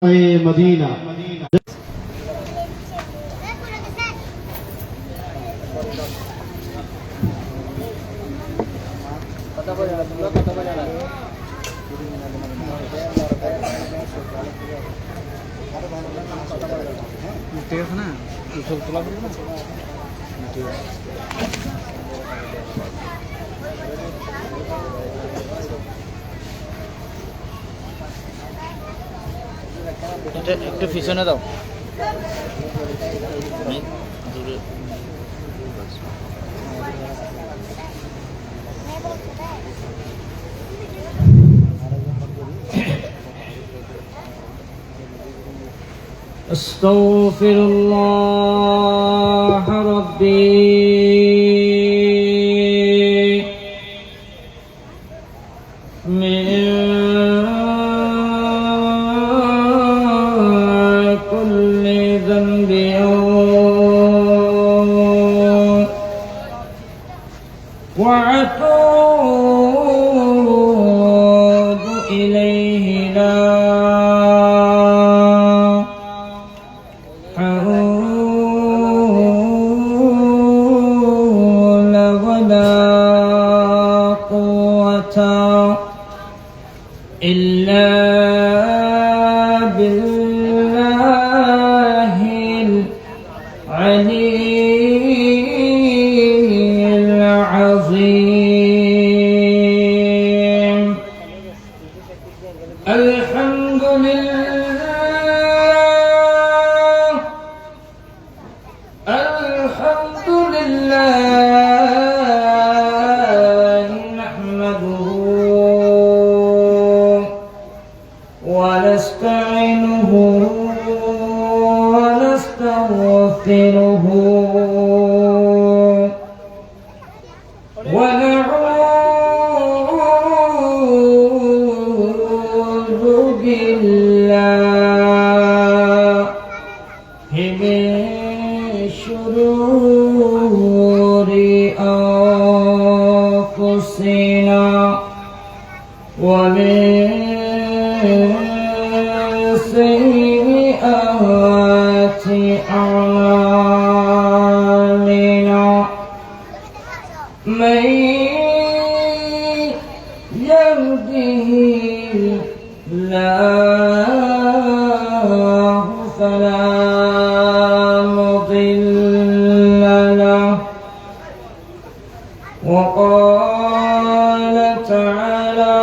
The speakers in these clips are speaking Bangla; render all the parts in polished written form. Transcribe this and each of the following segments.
مدينة একটু পিছনে দাও। أستغفر الله ربي من كل ذنب وأتوب إليه لا حول ولا قوة إلا بالله العلي العظيم. الحمد لله الحمد لله نحمده ونستعينه ونستغفره ونعوذ بالله من شرور أنفسنا ومن سيئات أعمالنا. من يهده الله فلا مضل له وقال تعالى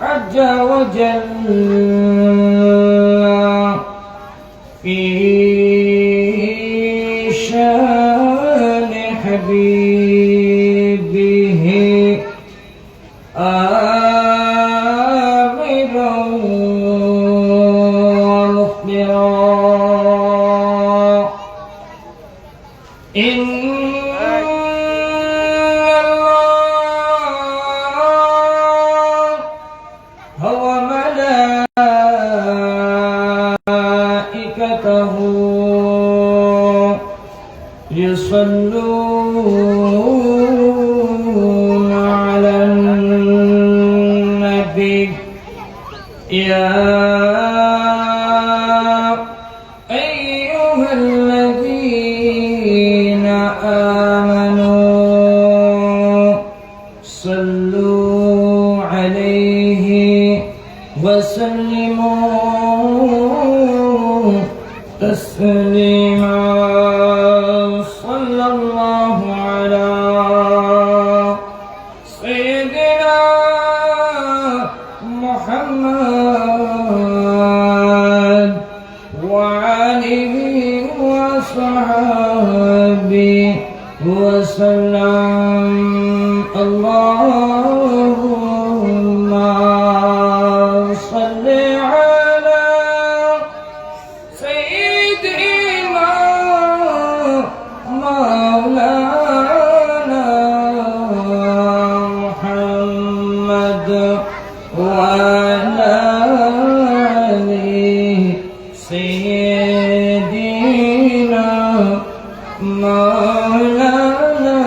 عز وجل في شان حبيبه آمرا ومخبرا إن الله وملائكته يصلون على النبي يا أيها الذين آمنوا صلوا عليه وسلموا تسليما. صلى الله على سيدنا محمد وآله وصحبه وسلم. اللهم صل على سيدنا مولانا محمد وعلى آل سيدنا مولانا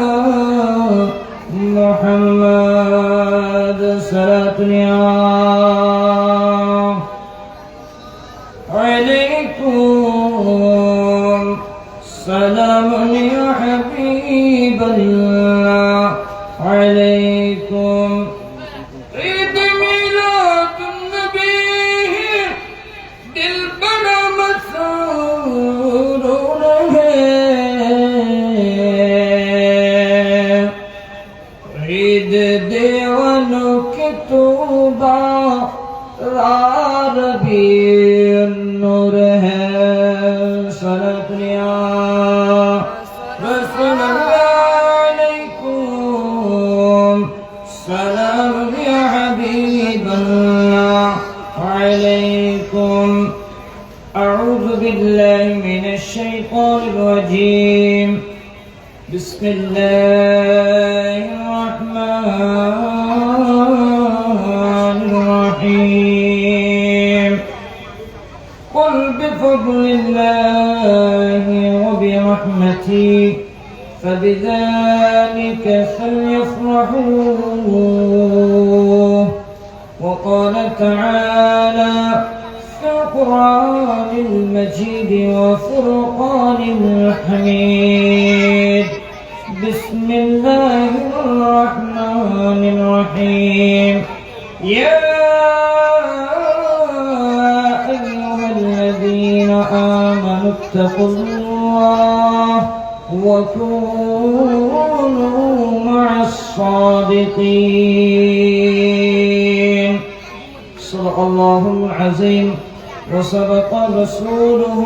عليكم سلام يا حبيب الله عليكم عيد ميلاد النبي دل بنا مسرور ہے عيد دیوانوں کی توبہ ربيع النور ہے صلاة يا رسول الله عليكم سلام يا حبيب الله عليكم أعوذ بالله من الشيطان الرجيم بسم الله الرحمن الرحيم قل بفضل الله وبرحمته فبذلك فليفرحوا وقال تعالى في القرآن المجيد وفرقان الحميد بسم الله الرحمن الرحيم يا آمنوا اتقوا الله وكونوا مع الصادقين صدق الله العظيم وصدق رسوله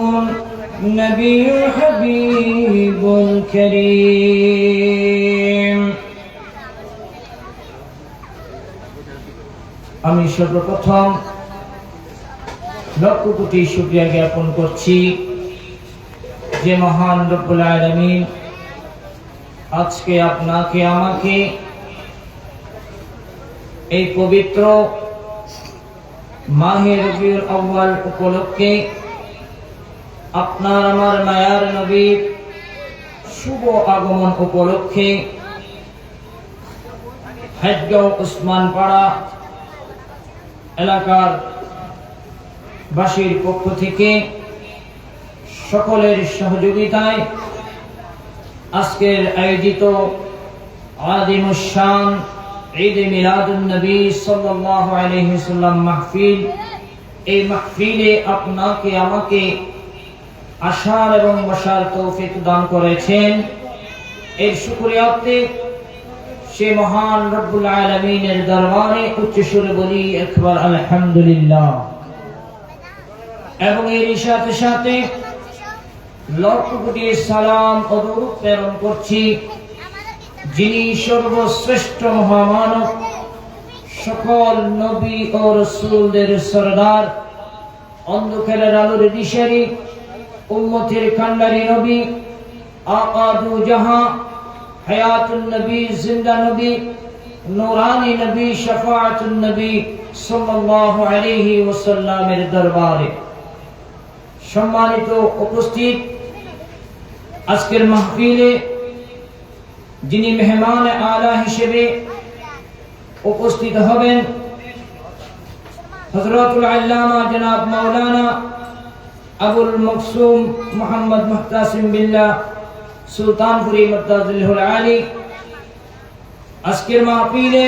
النبي الحبيب الكريم আমি সর্বপ্রথম লক্ষ কোটি শুকরিয়া জ্ঞাপন করছি যে মহান রব্বুল আলামিন আজকে আপনাকে আমাকে এই পবিত্র মাহে রবিউল আউয়াল উপলক্ষে আপনার আমার মায়ার নবীর শুভ আগমন উপলক্ষে হাজগাঁও ওসমান পাড়া এলাকার বাসীর পক্ষ থেকে সকলের সহযোগিতায় আজকের আয়োজিত আযীমুশ শান ঈদ মিলাদুন নবী সাল্লাল্লাহু আলাইহি ওয়াসাল্লাম মাহফিল, এই মাহফিলে আপনাকে আমাকে আসার এবং বসার তৌফিক দান করেছেন। এর শুকরিয়াতে সে মহান রব্বুল আলামিনের দরবারে উচ্চ সুরে বলি একবার আলহামদুলিল্লাহ। এবং এর সাথে সাথে লক্ষ কোটি সালাম ও দরুদ প্রেরণ করছি যিনি সর্বশ্রেষ্ঠ মহামানব, সকল নবী ও রাসূলদের সরদার, অন্ধকারের আলোর দিশারি, উম্মতের কান্ডারি নবী, আকা দু জাহান, হায়াতুন নবী, জিন্দা নবী, নূরানি নবী, শাফাআতুন নবী সাল্লাল্লাহু আলাইহি ওয়াসাল্লামের দরবারে সম্মানিত উপস্থিত, আজকের মাহফিলে যিনি মেহমান আলা হিসেবে উপস্থিত হবেন হযরতুল আল্লামা জনাব মাওলানা আবুল মকসুম মোহাম্মদ মুহতাসিম বিল্লাহ সুলতানপুরি মুর্তাজিলহুল আলী। আজকের মাহফিলে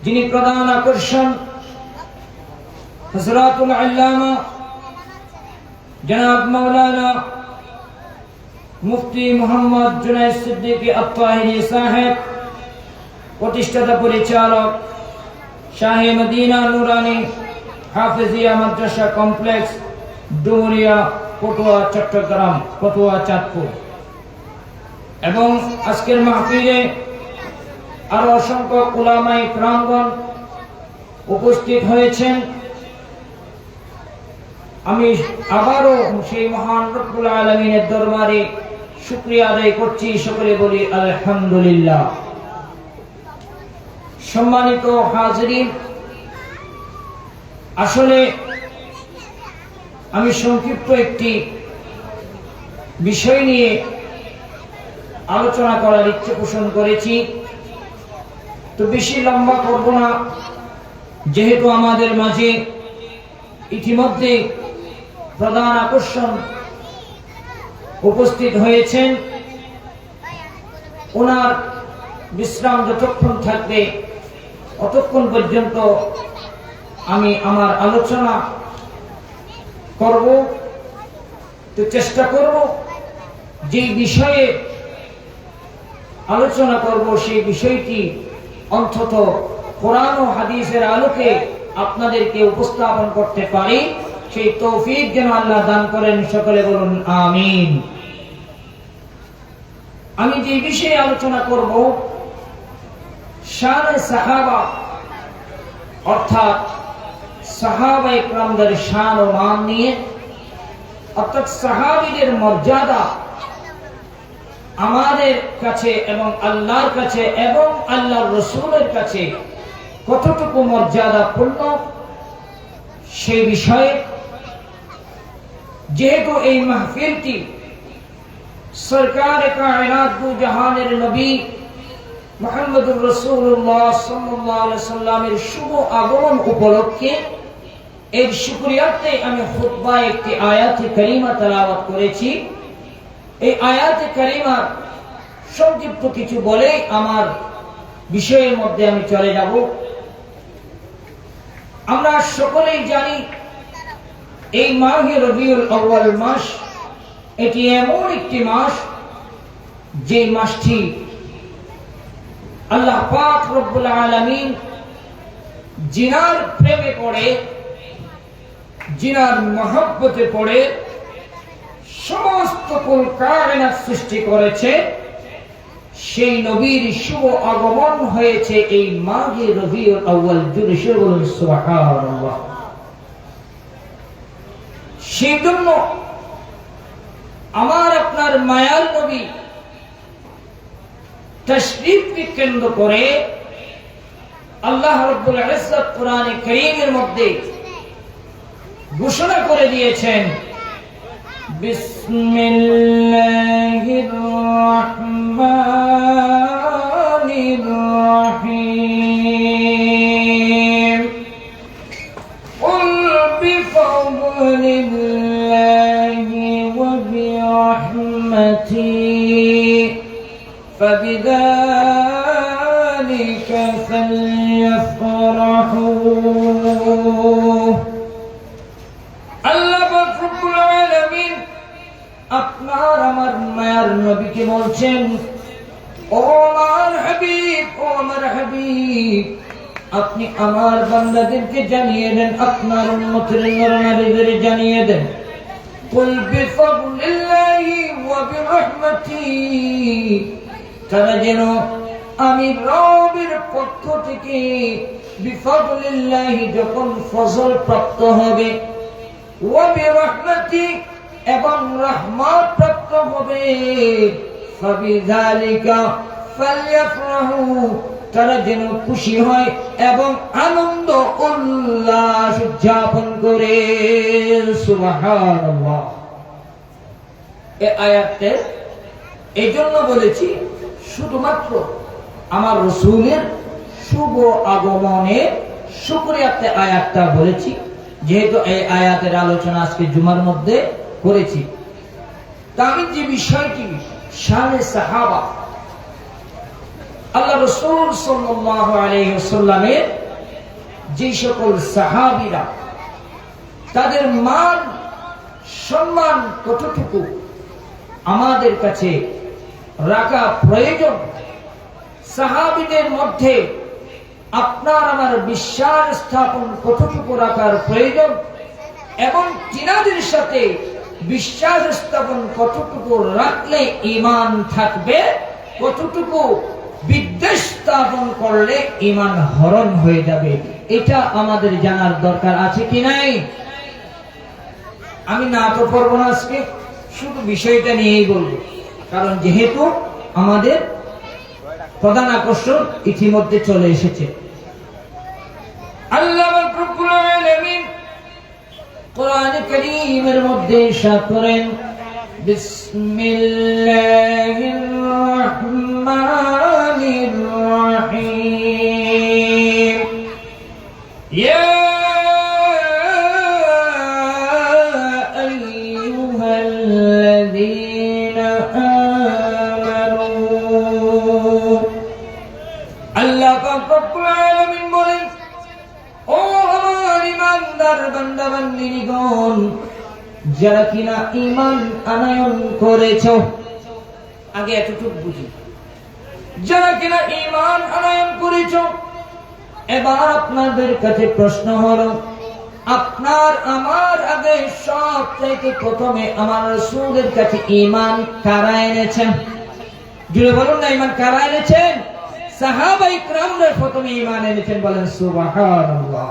যিনি প্রধান আকর্ষণ হযরতুল আল্লামা জনাব মাওলানা মুফতি মোহাম্মদ জুনায়েদ সিদ্দিকী আত-তাহিরি সাহেব, প্রতিষ্ঠাতা পরিচালক শাহে মদিনা নুরানি হাফেজিয়া মাদ্রাসা কমপ্লেক্স, ডুমুরিয়া, পটুয়া, চট্টগ্রাম, পটুয়া, চাঁদপুর। এবং আজকের মাহফিলে আরো অসংখ্য উলামায়ে কেরামগণ উপস্থিত হয়েছেন। আমি আবারও সেই মহান রব্বুল আলামিনের দরবারে শুকরিয়া আদায় করছি, সকলে বলি আলহামদুলিল্লাহ। সম্মানিত হাজিরিন, আসলে আমি সংক্ষিপ্ত একটি বিষয় নিয়ে আলোচনা করার ইচ্ছে পোষণ করেছি, তো বেশি লম্বা করব না, যেহেতু আমাদের মাঝে ইতিমধ্যে প্রধান আকর্ষণ উপস্থিত হয়েছেন। ওনার বিশ্রাম যতক্ষণ থাকবে ততক্ষণ পর্যন্ত আমি আমার আলোচনা করব। তো চেষ্টা করব যে বিষয়ে আলোচনা করব সেই বিষয়টি অন্তত কোরআন ও হাদিসের আলোকে আপনাদেরকে উপস্থাপন করতে পারি, সেই তৌফিক যেন আল্লাহ দান করেন। সকলে বলুন আমিন। আমি যে বিষয়ে আলোচনা করব শান সাহাবা, অর্থাৎ সাহাবায়ে কেরামদের শান ও মান নিয়ে, অর্থাৎ সাহাবীদের মর্যাদা আমাদের কাছে এবং আল্লাহর কাছে এবং আল্লাহর রাসূলের কাছে কতটুকু মর্যাদাপূর্ণ সেই বিষয়ে, যেহেতু এই মাহফিলটি সরকার কায়নাত দু জাহানের নবী মুহাম্মদুর রাসূলুল্লাহ সাল্লাল্লাহু আলাইহি সাল্লামের শুভ আগমন উপলক্ষে, এর শুকরিয়াতে আমি খুতবায় একটি আয়াতে কারিমা তেলাওয়াত করেছি। এই আয়াতে কারিমার সংক্ষিপ্ত কিছু বলে আমার বিষয়ের মধ্যে আমি চলে যাব। আমরা সকলেই জানি এই মাহে রবিউল আউয়াল মাস, এটি এমন একটি মাস যে মাসটি আল্লাহ পাক রব্বুল আলামিন জিনার প্রেমে পড়ে, জিনার মহব্বতে পড়ে সমস্ত কুল কায়নাত সৃষ্টি করেছে। সেই নবীর শুভ আগমন হয়েছে এই মাহে রবিউল আউয়াল জুড়ে। বলুন সুবহানাল্লাহ। সেই জন্য আমার আপনার মায়ার নবী তাশরীফকে কেন্দ্র করে আল্লাহ রাব্বুল ইজ্জত কোরআনে কারীমের মধ্যে ঘোষণা করে দিয়েছেন, বিসমিল্লাহির রহমানির রহিম, কুল বিফাদলিল্লাহি ওয়া বিরহমাতিহি ফাবিযালিকা ফালইফরাহু। আপনার আমার মায়ার নবীকে বলছেন, ও আমার হাবিব, ও আমার হাবিব, আপনি আমার বান্দাদেরকে জানিয়ে দেন, আপনার উম্মতের নর-নারীদের জানিয়ে দেন, কুল বিফাদলিল্লাহি ওয়া বিরহমাতিহি, তারা যেন আমি রবের পক্ষ থেকে বিফাদলিল্লাহি যখন ফজল প্রাপ্ত হবে, ওয়া বিরহমাতিহি এবং রহমত প্রাপ্ত হবে, ফাবিযালিকা ফালইফরাহু, তারা যেন খুশি হয় এবং আনন্দ উল্লাস উদযাপন করে। সুবহানাল্লাহ। এই আয়াতে এই জন্য বলেছি, শুধুমাত্র আমার রাসূলের শুভ আগমনে শুকরিয়াতে আয়াতটা বলেছি, যেহেতু এই আয়াতের আলোচনা আজকে জুমার মধ্যে করেছি। তা আমি যে বিষয়টি শানে সাহাবা, আল্লাহ রাসূল সাল্লাল্লাহু আলাইহি ওয়াসাল্লামের যে সকল সাহাবীরা, তাদের মান সম্মান কতটুকু আমাদের কাছে রাখা প্রয়োজন, সাহাবীদের মধ্যে আপনার আমার বিশ্বাস স্থাপন কতটুকু রাখার প্রয়োজন, এবং তিনাদের সাথে বিশ্বাস স্থাপন কতটুকু রাখলে ঈমান থাকবে, কতটুকু বিদ্বেষ স্থাপন করলে ঈমান হরণ হয়ে যাবে, এটা আমাদের জানার দরকার আছে কি নাই? আমি না তো পড়বো না আজকে, শুধু বিষয়টা নিয়েই বলবো, কারণ যেহেতু আমাদের প্রধান আকর্ষণ ইতিমধ্যে চলে এসেছে। আল্লাহ রাব্বুল আলামিন কোরআন কারীমের মধ্যে ইরশাদ করেন, বিসমিল্লাহির রহমানির রহিম, ইয়া বান্দা বান্দিনীগণ, যারা কিনা ঈমান আনয়ন করেছ, আগে এতটুকু বুঝি, যারা কিনা ঈমান আনয়ন করেছ, এবার আপনাদের কাছে প্রশ্ন হলো, আপনার আমার আগে সব থেকে প্রথমে আমার রাসূলের কাছে ঈমান কারা এনেছেন? জুড়ে বলুন না, ঈমান কারা এনেছেন? সাহাবায়ে কিরামরা প্রথমে ঈমান এনেছেন, বলেন সুবহানাল্লাহ।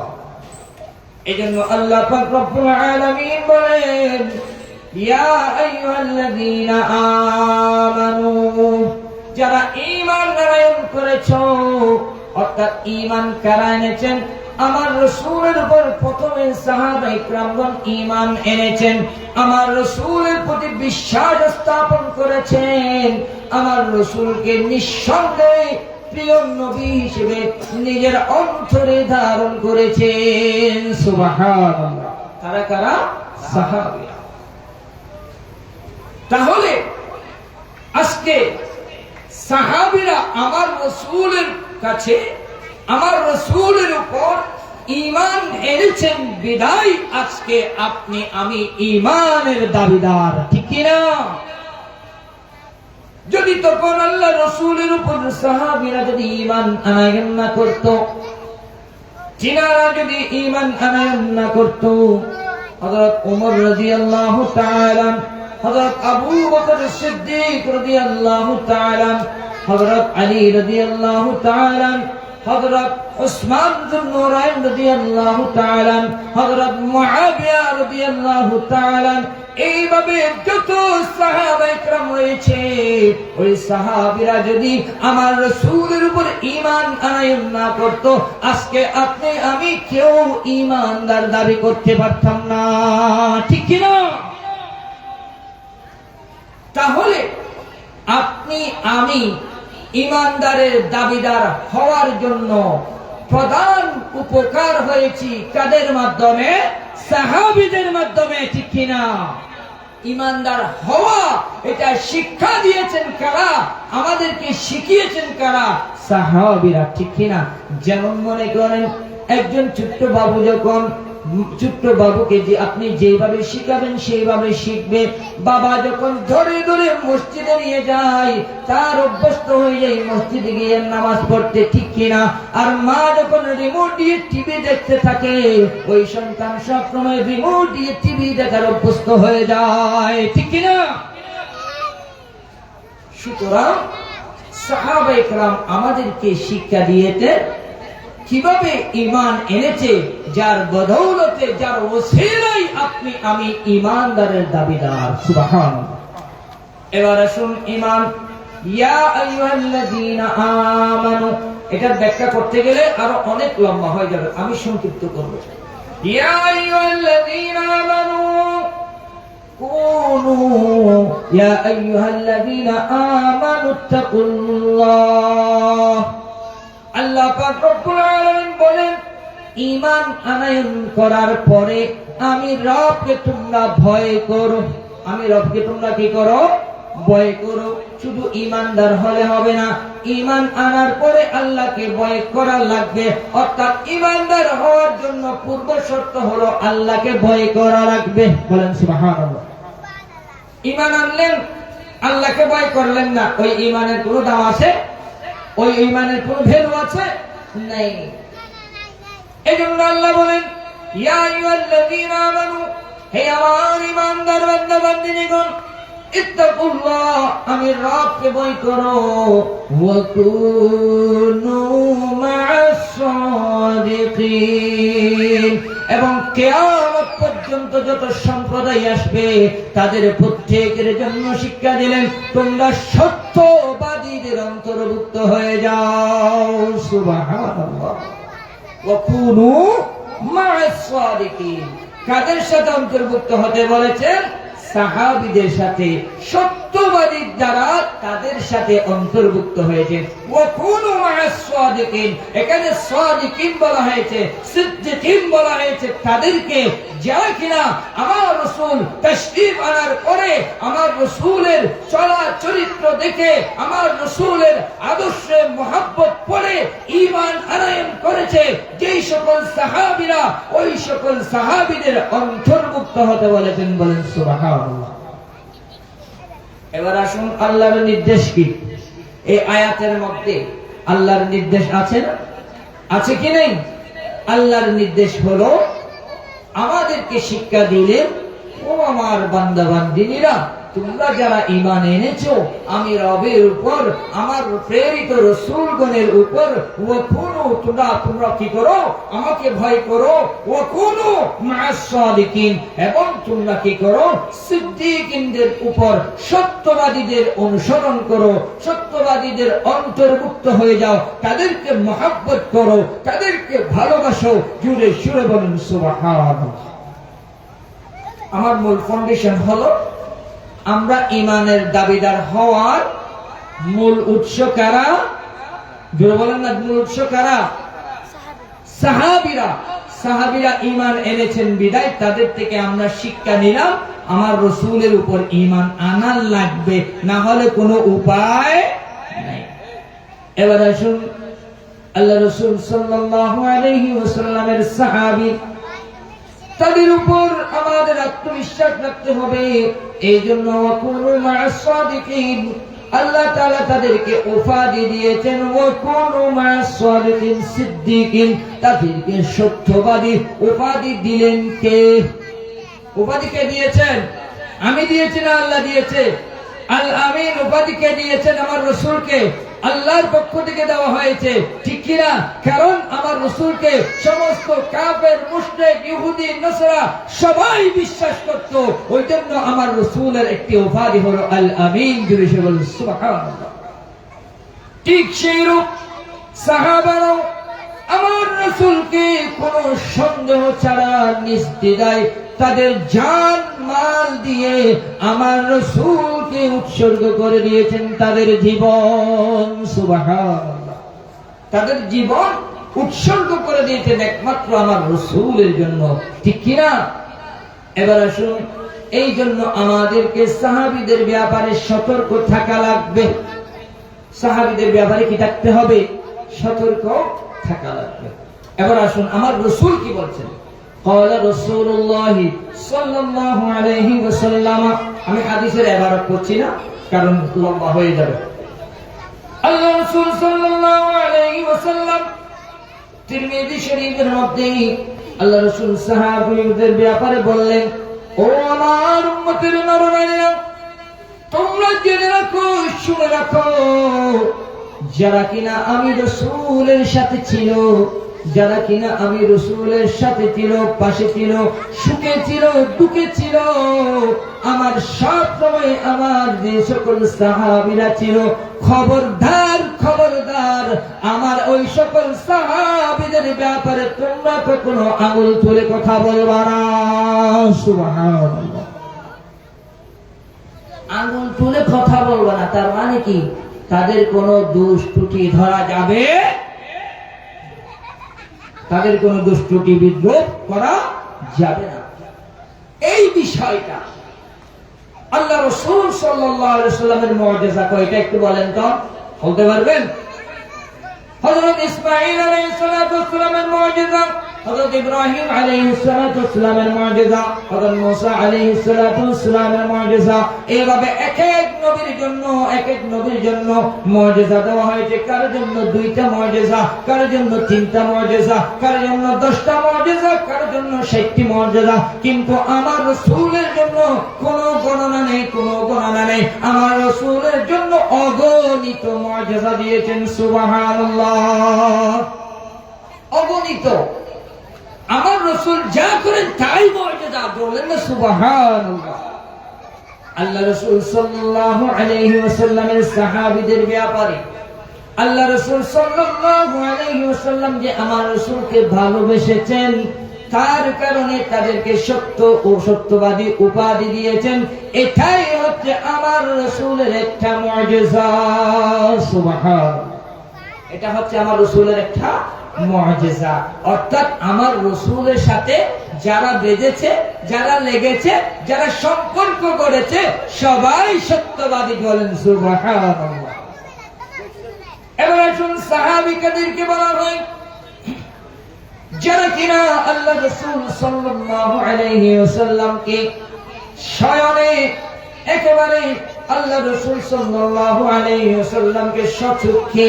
এজন্য আল্লাহ পাক রব্বুল আলামিন বলেন, ইয়া আইয়ুহাল্লাযীনা আমানু, যারা ঈমান আনয়ন করেছো, অর্থাৎ ঈমান কারা এনেছেন? আমার রাসূলের উপর প্রথমে সাহাবায়ে কিরামগণ ঈমান এনেছেন, আমার রাসূলের প্রতি বিশ্বাস স্থাপন করেছেন, আমার রাসূলকে নিঃসন্দেহে প্রিয় নবী হিসেবে নিজের অন্তরে ধারণ করেছেন। সুবহানাল্লাহ। কারা কারা? সাহাবীরা। তাহলে আজকে সাহাবীরা আমার রাসূলের কাছে, আমার রাসূলের উপর ঈমান এনেছেন বিদায় আজকে আপনি আমি ঈমানের দাবিদার, ঠিক কি না? যদি তখন আল্লাহ রাসূলের উপর সাহাবীরা যদি ঈমান আনয়ন না করত, জিনারা যদি ঈমান আনয়ন না করত, হযরত ওমর রাদিয়াল্লাহু তাআলা, হযরত আবু বকর সিদ্দিক রাদিয়াল্লাহু তাআলা, হযরত আলী রাদিয়াল্লাহু তাআলা, হযরত উসমান বিন নুরাইন রাদিয়াল্লাহু তাআলা, হযরত মুআবিয়া রাদিয়াল্লাহু তাআলা, এইভাবে যত সাহাবায়ে কিরাম রয়েছে, ওই সাহাবীরা যদি আমার রাসূলের উপর ঈমান আনয়ন না করত, আজকে আপনি আমি কেউ ঈমানদার দাবি করতে পারতাম না, ঠিক কি না? তাহলে আপনি আমি ঈমানদারের দাবিদার হওয়ার জন্য প্রধান উপকার হয়েছি কাদের মাধ্যমে? সাহাবীদের মাধ্যমে, ঠিক কিনা? ঈমানদার হওয়া এটা শিক্ষা দিয়েছেন কারা? আমাদেরকে শিখিয়েছেন কারা? সাহাবীরা, ঠিক কিনা? যেমন মনে করেন একজন ছোট্ট বাবু, যখন ছোট্ট বাবুকে যে আপনি যেভাবে শিখাবেন সেইভাবে শিখবে। বাবা যখন ধরে ধরে মসজিদে নিয়ে যায়, তার অভ্যস্ত হয়ে যায় মসজিদে গিয়ে নামাজ পড়তে, ঠিক কিনা? আর মা যখন রিমোট দিয়ে টিভি দেখতে থাকে, ওই সন্তান সবসময় রিমোট দিয়ে টিভি দেখার অভ্যস্ত হয়ে যায়, ঠিক কিনা? সুতরাং সাহাবায়ে কেরাম আমাদেরকে শিক্ষা দিয়েছেন কিভাবে ঈমান এনেছে, যার বদৌলতে, যার ওসিলায় আপনি আমি ঈমানদারের দাবিদার। সুবহানাল্লাহ। এবার আসুন ঈমান, ইয়া আইয়ুহাল্লাযীনা আমানু, এটা ব্যাখ্যা করতে গেলে আরো অনেক লম্বা হয়ে যাবে, আমি সংক্ষিপ্ত করব। ইয়া আইয়ুহাল্লাযীনা আমানু কুনু, ইয়া আইয়ুহাল্লাযীনা আমানু তাকুল্লাহ। আল্লাহ পাক রব্বুল আলামিন বলেন, ঈমান আনয়ন করার পরে আমি রবকে তোমরা ভয় করো। আমি রবকে তোমরা কি করো? ভয় করো। শুধু ঈমানদার হলে হবে না, ঈমান আনার পরে আল্লাহকে ভয় করা লাগবে। অর্থাৎ ঈমানদার হওয়ার জন্য পূর্ব শর্ত হলো আল্লাহকে ভয় করা লাগবে। বলেন সুবহানাল্লাহ। ঈমান আনলেন, আল্লাহকে ভয় করলেন না, ওই ঈমানের কোনো দাম আছে? ওই ঈমানের কোন ভ্যালু আছে? নাই। এজন্য আল্লাহ বলেন, ইয়া আইয়ুহাল্লাযীনা আমানু, হে আমার ঈমানদার বান্দা বান্দিগণ, ইত্তাকুল্লাহ, আমি রবকে ভয় করো, ওয়া কুনু মা'আস সাদিকিন, এবং কিয়ামত পর্যন্ত যত সম্প্রদায় আসবে তাদের প্রত্যেকের জন্য শিক্ষা দিলেন, তোমরা সত্যবাদীদের অন্তর্ভুক্ত হয়ে যাও। সুবহানাল্লাহ। ওয়া কুনু মা'আস সাদিকিন, কাদের সাথে অন্তর্ভুক্ত হতে বলেছেন? সাহাবীদের সাথে, সত্য সত্যবাদী যারা তাদের সাথে অন্তর্ভুক্ত হয়েছে। ওয়াকুনু মা'আস সাদিকিন, এখানে সাদিকিন বলা হয়েছে, সিদ্দিকিন বলা হয়েছে তাদেরকে যারা কিনা আমার রাসূল তাশরীফ আনার পরে আমার রাসূলের চলা চরিত্র দেখে আমার রাসূলের আদর্শে মুহাব্বত পড়ে ঈমান আনয়ন করেছে। যেই সকল সাহাবীরা ওই সকল সাহাবীদের অন্তর্ভুক্ত হতে বলেছেন, বলেন সুবহানাল্লাহ। এবার আসুন আল্লাহর নির্দেশ কি? এই আয়াতের মধ্যে আল্লাহর নির্দেশ আছে না? আছে কি নেই? আল্লাহর নির্দেশ হলো আমাদেরকে শিক্ষা দিলেন, ও আমার বান্দা বান্দিনীরা, তোমরা যারা ঈমান এনেছো আমি রবের উপর, আমার প্রেরিত রাসূলগণের উপর, ওয়াকুনু, তোমরা কি করো? আমাকে ভয় করো। ওয়াকুনু মা'আস সাদিকিন, এবং তোমরা কি করো? সিদ্দিকিনদের উপর, সত্যবাদীদের অনুসরণ করো, সত্যবাদীদের অন্তর্ভুক্ত হয়ে যাও, তাদেরকে মহব্বত করো, তাদেরকে ভালোবাসো। জুড়ে সুরে বলুন সুবহানাল্লাহ। আমার মূল ফাউন্ডেশন হলো আমরা ঈমানের দাবিদার হওয়ার মূল উৎস কারা? জোরে বলেন না, মূল উৎস কারা? সাহাবীরা। সাহাবীরা ঈমান এনেছেন বিদায় তাদের থেকে আমরা শিক্ষা নিলাম আমার রাসূলের উপর ঈমান আনা লাগবে, না হলে কোনো উপায় নাই। এবার আসুন আল্লাহ রাসূল সাল্লাল্লাহু আলাইহি ওয়াসাল্লামের সাহাবী, তাদের উপর আমাদের আত্মবিশ্বাস রাখতে হবে। এই জন্য ওয়াকুনু মা'আস সাদিকিন, আল্লাহ তাআলা তাদেরকে উপাধি দিয়েছেন ওয়াকুনু মা'আস সাদিকিন সিদ্দিকিন, তাদেরকে সত্যবাদী উপাধি দিলেন কে? উপাধি কে দিয়েছেন? আমি দিয়েছি না আল্লাহ দিয়েছে? আল আমিন উপাধি কে দিয়েছেন? আমার রাসূলকে আল্লাহর পক্ষ থেকে দেওয়া হয়েছে, ঠিক কিনা? কারণ আমার রাসূলকে সমস্ত কাফের, মুশরিক, ইহুদি, নাসারা সবাই বিশ্বাস করত। ওই জন্য আমার রাসূলের একটি উপাধি হলো আল আমিন। জুড়ে সে বলুন সুবহানাল্লাহ। ঠিক সেইরূপ সাহাবারাও আমার রাসূলকে কোনো সন্দেহ ছাড়া নির্দ্বিধায় তাদের জান মাল দিয়ে আমার রাসূলকে উৎসর্গ করে দিয়েছেন, তাদের জীবন। সুবহানাল্লাহ। তাদের জীবন উৎসর্গ করে দিয়েছেন একমাত্র আমার রাসূলের জন্য, ঠিক কিনা? এবার আসুন, এই জন্য আমাদেরকে সাহাবীদের ব্যাপারে সতর্ক থাকা লাগবে। সাহাবীদের ব্যাপারে কি থাকতে হবে? সতর্ক থাকা লাগবে। এবার আসুন আমার রাসূল কি বলছেন। قال رسول الله صلى الله عليه وسلم, আমি হাদিসের ইবারত করছি না কারণ লম্বা হয়ে যাবে। আল্লাহ রাসূল সাল্লাল্লাহু আলাইহি ওয়াসাল্লাম তিরমিজি শরীফের মধ্যে আল্লাহ রাসূল সাহাবীদের ব্যাপারে বললেন, ও আমার উম্মতের নরনারীরা, তোমরা জেনে রাখো, শুনে রাখো, যারা কিনা আমি রাসূলের সাথে ছিল, যারা কিনা আমি রাসূলের সাথে ছিল, পাশে ছিল, সুখে ছিল, দুঃখে ছিল, আমার সব সময় আমার যে সকল সাহাবীরা ছিল, খবরদার খবরদার, আমার ওই সকল সাহাবীদের ব্যাপারে তোমরা কখনো আঙুল তুলে কথা বলবা না। সুবহানাল্লাহ। আঙুল তুলে কথা বলবা না, তার মানে কি? তাদের কোনো দোষ ত্রুটি ধরা যাবে, তাদের কোন দুষ্টুটি বিদ্রোহ করা যাবে না। এই বিষয়টা আল্লাহ রাসূল সাল্লাল্লাহু আলাইহি ওয়াসাল্লামের মুজিজা কয়টা একটু বলেন তো, বলতে পারবেন? হযরত ইসমাঈল আলাইহিস সালাতু ওয়াস সালামের মুজিজা, হযরত ইব্রাহিম আলাইহিস সালাতু ওয়াস সালামের মুজিজা, হযরত মুসা আলাইহিস সালাতু ওয়াস সালামের মুজিজা। এইভাবে এক এক নবীর জন্য এক এক নবীর জন্য মুজিজা দেওয়া হয়েছে। কার জন্য 2টা মুজিজা, কার জন্য 3টা মুজিজা, কার জন্য 10টা মুজিজা, কার জন্য 60টি মুজিজা। কিন্তু আমার রাসূলের জন্য কোনো গণনা নেই, কোনো গণনা নেই। আমার রাসূলের জন্য অগণিত মুজিজা দিয়েছেন। সুবহানাল্লাহ। অগণিত। আমার রাসূল যা করেন তাই মুজিজা, বলেন না সুবহানাল্লাহ। আল্লাহ রাসূল সাল্লাল্লাহু আলাইহি ওয়াসাল্লামের সাহাবীদের ব্যাপারে আল্লাহ রাসূল সাল্লাল্লাহু আলাইহি ওয়াসাল্লাম যে আমার রাসূলকে ভালোবেসেছেন, তার কারণে তাদেরকে সত্য ও সত্যবাদী উপাধি দিয়েছেন। এটাই হচ্ছে আমার রাসূলের একটা মুজিজা। সুবহানাল্লাহ। এটা হচ্ছে আমার রাসূলের একটা মুজিজা। অর্থাৎ আমার রাসূলের সাথে যারা বেঁধেছে, যারা লেগেছে, যারা সম্পর্ক করেছে, সবাই সত্যবাদী। বলেন সুবহানাল্লাহ। এবার আসুন সাহাবীদেরকে বলা হয় যারা কিনা আল্লাহ রাসূল সাল্লাল্লাহু আলাইহি ওয়াসাল্লামকে শয়নে একেবারে আল্লাহ রাসূল সাল্লাল্লাহু আলাইহি ওয়াসাল্লামকে সচক্ষে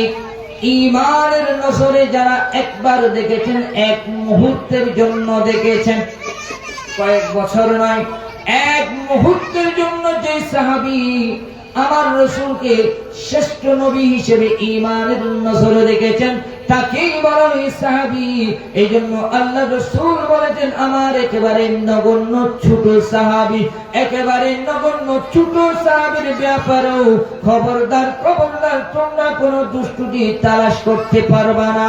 ঈমানের নজরে যারা একবার দেখেছেন, এক মুহূর্তের জন্য দেখেছেন, কয়েক বছর নয়, এক মুহূর্তের জন্য যে সাহাবী আমার রাসূলকে শ্রেষ্ঠ নবী হিসেবে ঈমানের নজরে দেখেছেন, তাকেই বলা হয় সাহাবী। এই জন্য আল্লাহ রাসূল বলেছেন আমার একেবারে নগণ্য ছোট সাহাবী, একেবারে নগণ্য ছোট সাহাবীর ব্যাপারেও খবরদার খবরদার, তোমরা কোনো দুষ্টুটি তালাশ করতে পারবা না।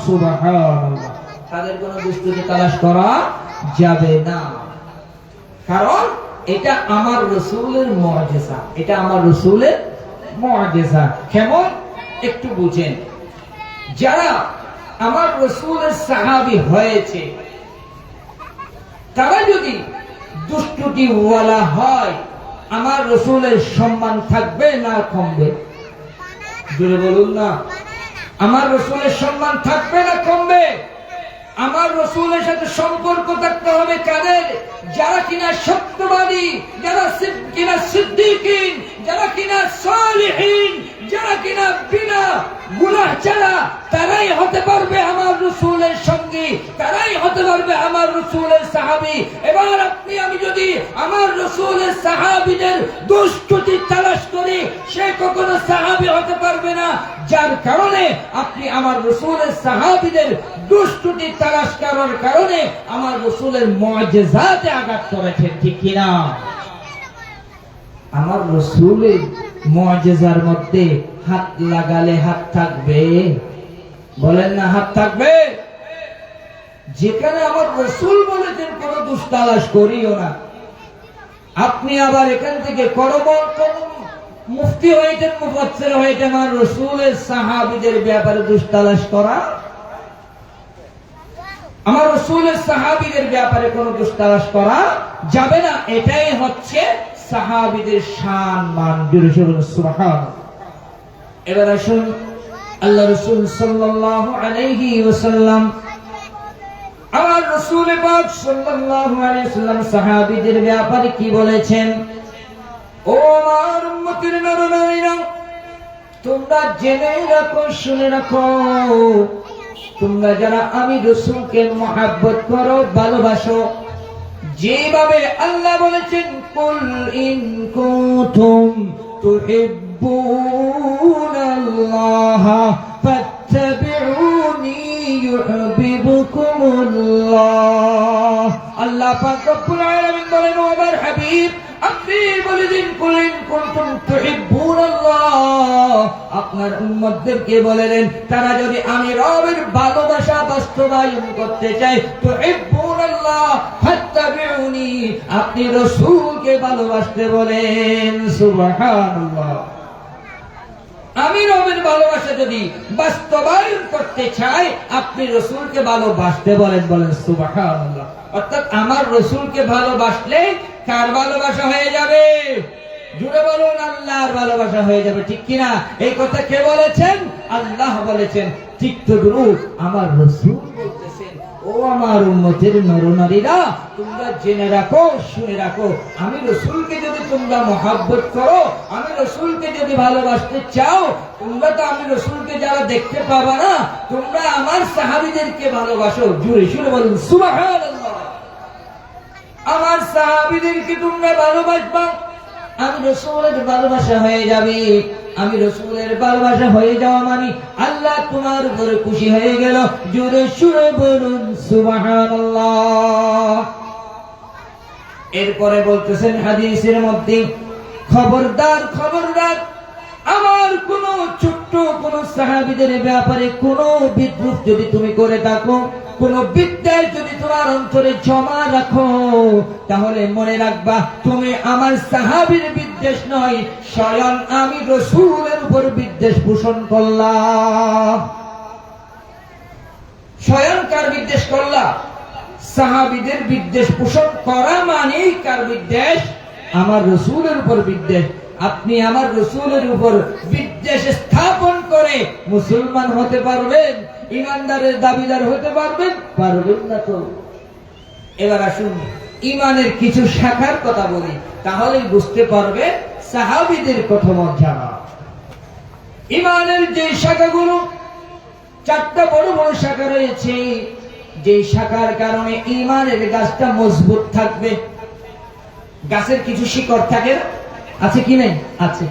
সুবহানাল্লাহ। তাদের কোনো দুষ্টুটি তালাশ করা যাবে না, কারণ এটা আমার রাসূলের মুজিজা। এটা আমার রাসূলের মুজিজা। কেমন একটু বুঝেন। যারা আমার রাসূলের সাহাবী হয়েছে তারা যদি দুষ্টুটি ওয়ালা হয়, আমার রাসূলের সম্মান থাকবে না কমবে? জোরে বলুন না। আমার রাসূলের সম্মান থাকবে না কমবে? আমার রাসূলের সাথে সম্পর্ক থাকতে হবে কাদের? যারা কিনা সত্যবাদী, যারা কিনা সিদ্দিকিন, যারা কিনা সালিহিন, যারা কিনা বিনা গুনাহ ছাড়া, তারাই হতে পারবে আমার রাসূলের সঙ্গী, তারাই হতে পারবে আমার রাসূলের সাহাবী। এবার আপনি আমি যদি আমার রাসূলের সাহাবীদের দুষ্টুটি তালাশ করি, সে কখনো সাহাবী হতে পারবে না। যার কারণে আপনি আমার রাসূলের সাহাবীদের দুষ্টুটি তালাশ করার কারণে আমার রাসূলের মুজিজাতে আঘাত করেছেন, ঠিক কিনা? আমার রাসূলের মুজিজার মধ্যে হাত লাগালে হাত থাকবে? বলেন না, হাত থাকবে? যেখানে আমার রাসূল বলেছেন কোন দুষ্ট তালাশ করিও না, আপনি আবার এখান থেকে মুফতি হইতেন, মুফাসসির হইতেন, আমার রাসূলের সাহাবীদের ব্যাপারে দুষ্ট তালাশ করা? আমার রাসূলের সাহাবীদের ব্যাপারে কোনো দুষ্ট তালাশ করা যাবে না। এটাই হচ্ছে সাহাবীদের শান মান। সুবহানাল্লাহ। এবার আসুন আল্লাহ রাসূল সাল্লাল্লাহু আলাইহি ওয়াসাল্লাম, আমার রাসূল পাক সাল্লাল্লাহু আলাইহি ওয়াসাল্লাম সাহাবীদের ব্যাপারে কি বলেছেন? ও আমার উম্মতের নর-নারীরা, তোমরা জেনে রাখো, শুনে রাখো, তোমরা যারা আমি রাসূলকে মহব্বত করো, ভালোবাসো, যেভাবে আল্লাহ বলেছেন কুল ইন কুনতুম তুহিব্বুনাল্লাহ ফাত্তাবিউনি ইউহিব্বুকুমুল্লাহ। আল্লাহ পাক রব্বুল আলামিন বলেন, ও আমার হাবিব, আপনি বলে দিন কুল ইন কুনতুম তুহিব্বুনাল্লাহ, আপনার উম্মতদেরকে বলে দেন তারা যদি আমি রবের ভালোবাসা বাস্তবায়ন করতে চায়, তুহিব্বুনাল্লাহ ফাত্তাবিউনি, আপনি রাসূলকে ভালোবাসতে বলেন। সুবহানাল্লাহ। আমি রবের ভালোবাসা যদি বাস্তবায়ন করতে চাই, আপনি রাসূলকে ভালোবাসতে বলেন। বলেন সুবহানাল্লাহ। অর্থাৎ আমার রাসূলকে ভালোবাসলে কার ভালোবাসা হয়ে যাবে? জুড়ে বলুন, আল্লাহর ভালোবাসা হয়ে যাবে, ঠিক কিনা? এই কথা কে বলেছেন? আল্লাহ বলেছেন। ঠিক তদ্রূপ আমার রাসূল বলতেছেন, ও আমার উম্মতের নর-নারীরা, তোমরা জেনে রাখো, শুনে রাখো, আমি রাসূলকে যদি তোমরা মহব্বত করো, আমি রাসূলকে যদি ভালোবাসতে চাও, তোমরা তো আমি রাসূলকে যারা দেখতে পাবা না, তোমরা আমার সাহাবীদেরকে ভালোবাসো। জোরে সুরে বলুন সুবহানাল্লাহ। আমার সাহাবীদেরকে তোমরা ভালোবাসবা, আমি রাসূলের ভালোবাসা হয়ে যাবে। আমি রাসূলের ভালোবাসা হয়ে যাওয়া মানে আল্লাহ তোমার উপরে খুশি হয়ে গেল। জোরে সুরে বলুন সুবহানাল্লাহ। এরপরে বলতেছেন হাদিসের মধ্যে, খবরদার খবরদার, আমার কোন ছোট্ট কোন সাহাবীদের ব্যাপারে কোন বিদ্রুপ যদি তুমি করে থাকো, কোন বিদ্যায় যদি তোমার অন্তরে জমা রাখো, তাহলে মনে রাখবা তুমি আমার সাহাবীর বিদ্বেষ নয়, স্বয়ং আমি রাসূলের উপর বিদ্বেষ পোষণ করলাম। স্বয়ং কার বিদ্বেষ করলাম? সাহাবীদের বিদ্বেষ পোষণ করা মানেই কার বিদ্বেষ? আমার রাসূলের উপর বিদ্বেষ। আপনি আমার রাসূলের উপর বিদ্বেষ স্থাপন করে মুসলমান হতে পারবেন, ইমানদারের দাবিদার হতে পারবেন? পারবেন না তো। এবার আসুন ইমানের কিছু শাখার কথা বলি, তাহলেই বুঝতে পারবে সাহাবীদের কথা জানা। ইমানের যে শাখাগুলো, চারটা বড় বড় শাখা রয়েছে, যে শাখার কারণে ইমানের গাছটা মজবুত থাকবে। গাছের কিছু শিকড় থাকে, আছে কি নাই? আছে।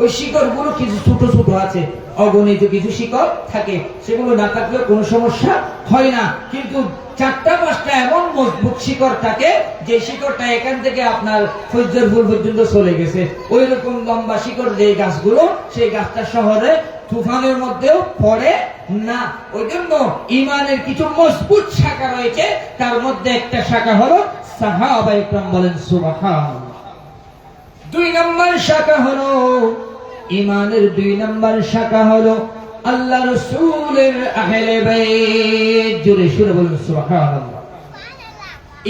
ওই শিকড় গুলো কিছু ছোট ছোট আছে, অগণিত কিছু শিকড় থাকে, সেগুলো না থাকলে কোনো সমস্যা হয় না। কিন্তু চারটা পাঁচটা এমন মজবুত শিকড় থাকে, যে শিকড়টা এখান থেকে আপনার ফজর ফুল পর্যন্ত চলে গেছে। ওই রকম লম্বা শিকড় যে গাছগুলো, সেই গাছটা শহরে তুফানের মধ্যেও পড়ে না। ওই জন্য ইমানের কিছু মজবুত শাখা রয়েছে, তার মধ্যে একটা শাখা হলো সাহাবায়ে কেরাম। বলেন সুবহানাল্লাহ। 2 নম্বর শাখা হলো ইমানের, 2 নম্বর শাখা হলো আল্লাহ রাসূলের আহলে বাইত। জোরে সুরে বলুন সুবহানাল্লাহ।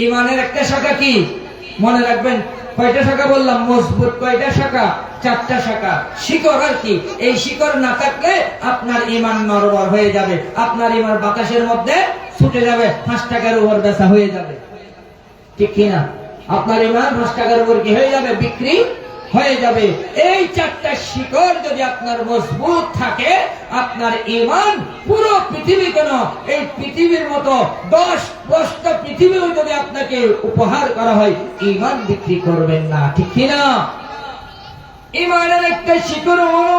ইমানের একটা শাখা কি মনে রাখবেন? কয়টা শাখা বললাম? মজবুত কয়টা শাখা? 4টা শাখা। শিকড় আর কি, এই শিকড় না থাকলে আপনার ইমান নড়বড় হয়ে যাবে, আপনার ইমান বাতাসের মধ্যে ছুটে যাবে, 5 টাকার উপর বেচা হয়ে যাবে, ঠিক কিনা? আপনার ইমান 5 টাকার উপর কি হয়ে যাবে? বিক্রি হয়ে যাবে। এই 4টা শিকড় যদি আপনার মজবুত থাকে, আপনার ইমান পুরো পৃথিবী, কেন এই পৃথিবীর মতো 10টা পৃথিবীও যদি আপনাকে উপহার করা হয়, ইমান বিক্রি করবেন না, ঠিক কিনা? ইমানের একটা শিকড় হলো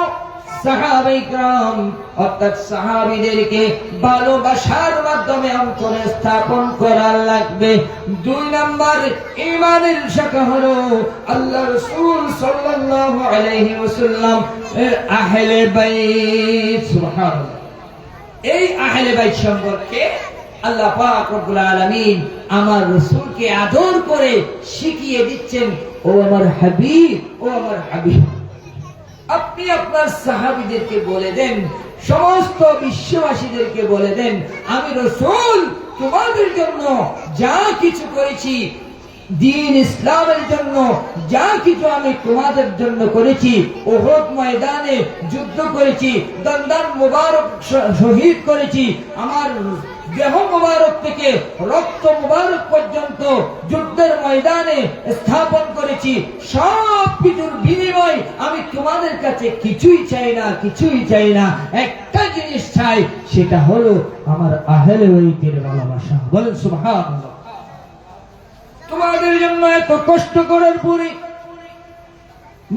সাহাবায়ে কেরাম, অর্থাৎ সাহাবীদেরকে ভালোবাসার মাধ্যমে অন্তরে স্থাপন করা লাগবে। 2 নম্বর ইমানের শাখা হলো আল্লাহ রাসূল সাল্লাল্লাহু আলাইহি ওয়াসাল্লাম এর আহলে বাইত। সুবহানাল্লাহ। এই আহলে বাইত সম্পর্কে আল্লাহ পাক রব্বুল আলামিন আমার রাসূলকে আদর করে শিখিয়ে দিচ্ছেন, ও আমার হাবিব, ও আমার হাবিব, আপনি আপনার সাহাবীদেরকে বলে দেন, সমস্ত বিশ্ববাসীদেরকে বলে দেন, আমি রাসূল তোমাদের জন্য যা কিছু করেছি, দ্বীন ইসলামের জন্য যা কিছু আমি তোমাদের জন্য করেছি, উহুদ ময়দানে যুদ্ধ করেছি, দন্দান মুবারক শহীদ করেছি, আমার দেহ মুবারক থেকে রক্ত মুবারক পর্যন্ত যুদ্ধের ময়দানে স্থাপন করেছি, সব কিছুর বিনিময় আমি তোমাদের কাছে কিছুই চাই না, কিছুই চাই না। একটা জিনিস চাই, সেটা হলো আমার আহলে বাইতের ভালোবাসা। বলেন সুবহানাল্লাহ। তোমাদের জন্য এত কষ্ট করার পরে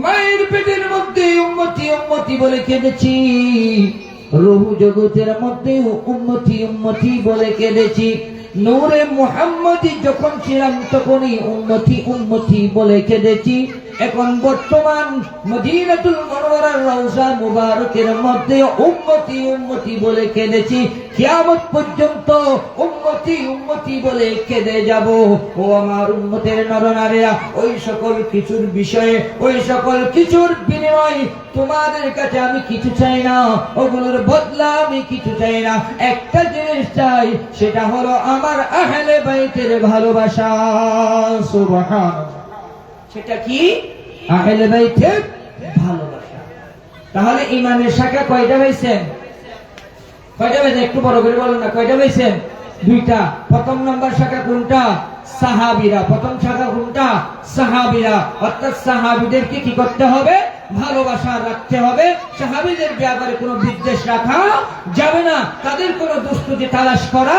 মায়ের পেটের মধ্যে উম্মতি উম্মতি বলে কেঁদেছি, রুহু জগতের মধ্যে উম্মতি উম্মতি বলে কেঁদেছি, নূরে মুহাম্মদী যখন ছিলাম তখনই উম্মতি উম্মতি বলে কেঁদেছি। এখন বর্তমান মদিনাতুল মুনাওয়ারার রওজা মুবারকের মধ্যে উম্মতি উম্মতি বলে কেঁদেছি, কিয়ামত পর্যন্ত উম্মতি উম্মতি বলে কেঁদে যাব। ও আমার উম্মতের নরনারীরা, ওই সকল কিছুর বিষয়ে, ওই সকল কিছুর বিনিময় তোমাদের কাছে আমি কিছু চাই না, ওগুলোর বদলা আমি কিছু চাই না। একটা জিনিস চাই, সেটা হলো আমার আহলে বাইতের ভালোবাসা। সুবহানাল্লাহ। সেটা কি? আহলে বাইতের ভালোবাসা। তাহলে ইমানের শাখা কয়টা হয়েছেন? কয়টা হয়েছে? একটু বড় করে বলুন না, কয়টা হয়েছেন? 2টা। প্রথম নম্বর শাখা কোনটা? সাহাবীরা। প্রথম শাখা কোনটা? সাহাবীরা। অর্থাৎ সাহাবীদেরকে কি করতে হবে? ভালোবাসা রাখতে হবে। সাহাবীদের ব্যাপারে কোনো বিদ্বেষ রাখা যাবে না, তাদের কোনো দুস্তুতি তালাশ করা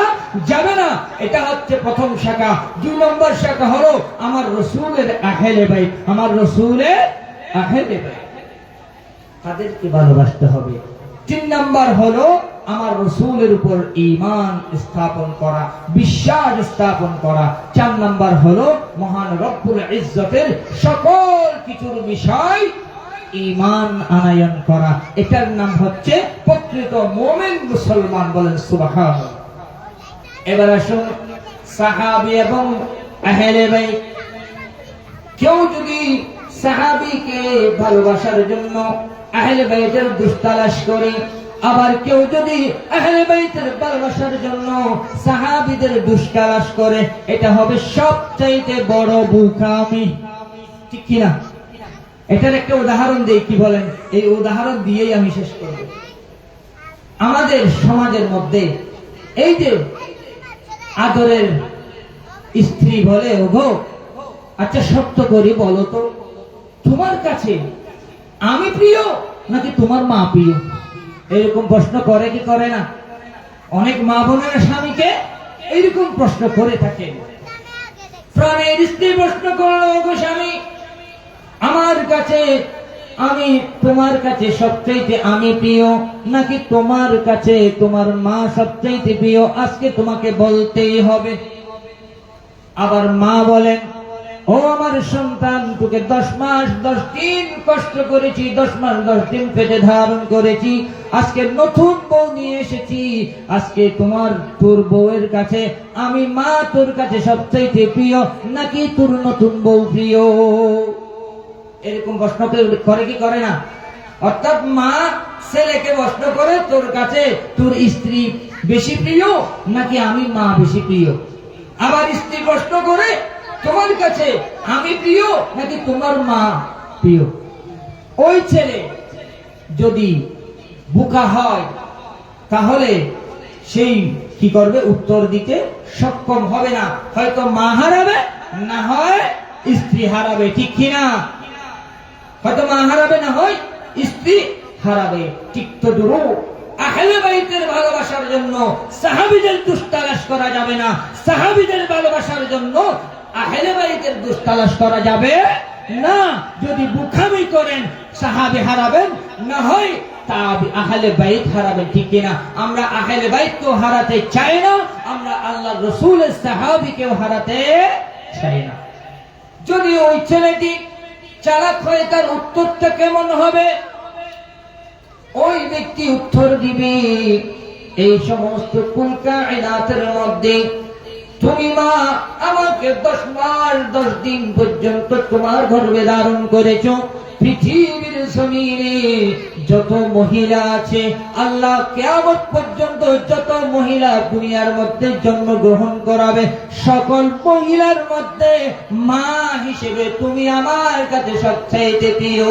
যাবে না। এটা হচ্ছে প্রথম শাখা। 2 নম্বর শাখা হলো আমার রাসূলের আহলে বাইত, আমার রাসূলের আহলে বাইত, তাদেরকে ভালোবাসতে হবে। 3 নম্বর হলো আমার রাসূলের উপর ঈমান স্থাপন করা, বিশ্বাস স্থাপন করা। 4 নম্বর হলো মহান রব্বুল ইজ্জতের সকল কিছুর বিষয় ঈমান আনয়ন করা। এটার নাম হচ্ছে প্রকৃত মুমিন মুসলমান। বলেন সুবহানাল্লাহ। এবার আসুন সাহাবী এবং আহলে বাইত, কেউ যদি সাহাবীকে ভালোবাসার জন্য আহলে বাইতের দোষ তালাশ করে, আবার কেউ যদি আহলে বাইতের ভালোবাসার জন্য সাহাবীদের দোষ তালাশ করে, এটা হবে সবচাইতে বড় বোকামি, ঠিক কিনা? এটার একটা উদাহরণ দেই, কি বলেন? এই উদাহরণ দিয়েই আমি শেষ করব। আমাদের সমাজের মধ্যে এই যে আদরের স্ত্রী বলে, ওগো আচ্ছা সত্য করি বলো তো, তোমার কাছে আমি প্রিয় নাকি তোমার মা প্রিয়? এরকম প্রশ্ন করে কি করে না? অনেক মা বোনেরা স্বামীকে এইরকম প্রশ্ন করে থাকে। প্রাণের স্ত্রী প্রশ্ন করলো, ওগো স্বামী, আমার কাছে আমি তোমার কাছে সবচাইতে আমি প্রিয় নাকি তোমার কাছে তোমার মা সবচাইতে প্রিয়? আজকে তোমাকে বলতেই হবে। আবার মা বলেন, ও আমার সন্তান, তোকে 10 মাস 10 দিন কষ্ট করেছি, 10 মাস 10 দিন পেটে ধারণ করেছি, আজকে নতুন বউ নিয়ে এসেছি, আজকে তোর বউয়ের কাছে আমি মা তোর কাছে সবচাইতে প্রিয় নাকি তোর নতুন বউ প্রিয়? এরকম প্রশ্ন করে কি করে না? অর্থাৎ মা ছেলেকে প্রশ্ন করে, তোর কাছে তোর স্ত্রী বেশি প্রিয় নাকি আমি মা বেশি প্রিয়? আবার স্ত্রী প্রশ্ন করে, তোমার কাছে আমি প্রিয় নাকি তোমার মা প্রিয়? ওই ছেলে যদি বোকা হয় তাহলে সেই কি করবে? উত্তর দিতে সক্ষম হবে না। হয়তো মা হারাবে, না হয় স্ত্রী হারাবে, ঠিক কিনা? হয়তো মা হারাবে, না হয় স্ত্রী হারাবে। ঠিক তো দুরু আহলে বাইতের ভালোবাসার জন্য সাহাবীদের দোষ তালাশ করা যাবে না, সাহাবীদের ভালোবাসার জন্য আহলে বাইতের দোষ তালাশ করা যাবে না। যদি বুখামি করেন সাহাবী হারাবেন, না হয় আহলে বাইত হারাবেন, ঠিক কিনা? আমরা আহলে বাইতকেও হারাতে চাই না, আমরা আল্লাহর রাসূলের সাহাবীকেও হারাতে চাই না। যদি ওই ছেলেটি চালাক হয়ে, তার উত্তরটা কেমন হবে? ওই ব্যক্তি উত্তর দিবে, এই সমস্ত কুল কায়নাতের মধ্যে তুমি মা আমাকে 10 মাস 10 দিন পর্যন্ত তোমার গর্ভে ধারণ করেছো। পৃথিবীর জমিনে যত মহিলা আছে, আল্লাহ কিয়ামত পর্যন্ত যত মহিলা দুনিয়ার মধ্যে জন্মগ্রহণ করাবে, সকল মহিলার মধ্যে মা হিসেবে তুমি আমার কাছে সবচাইতে প্রিয়।